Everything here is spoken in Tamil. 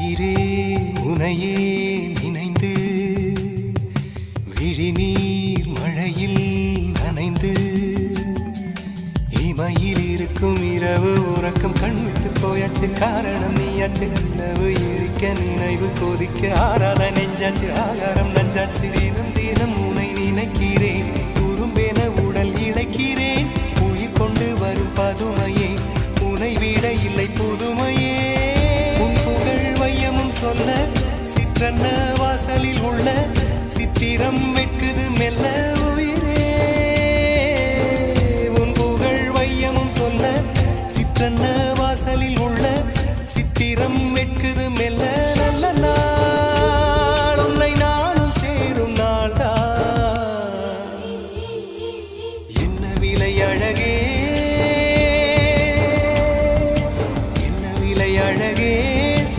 உயிரே உனையே நினைந்து விழிநீர் மழையில் நனைந்து இமையில் இருக்கும் இரவு உறக்கம் கண்விட்டு போயாச்சு காரணம் நீயாச்சு நிலவு எரிக்க நினைவு கொதிக்க ஆறாத நெஞ்சாச்சு ஆகாரம் நஞ்சாச்சு தினம் தினம் உனை நினைக்கிறேன் துரும்பென உடல் இழைக்கிறேன் உயிர் கொண்டு வரும் பதுமையே உனை விட இல்லை புதுமையே உன் புகழ் வையமும் சொல்ல சிற்றன்ன வாசலில் உள்ள சித்திரம் வெட்குது மெல்ல உயிரே உன் புகழ் வையமும் சொல்ல சிற்றன்ன வாசலில் உள்ள சித்திரம் வெட்குது மெல்ல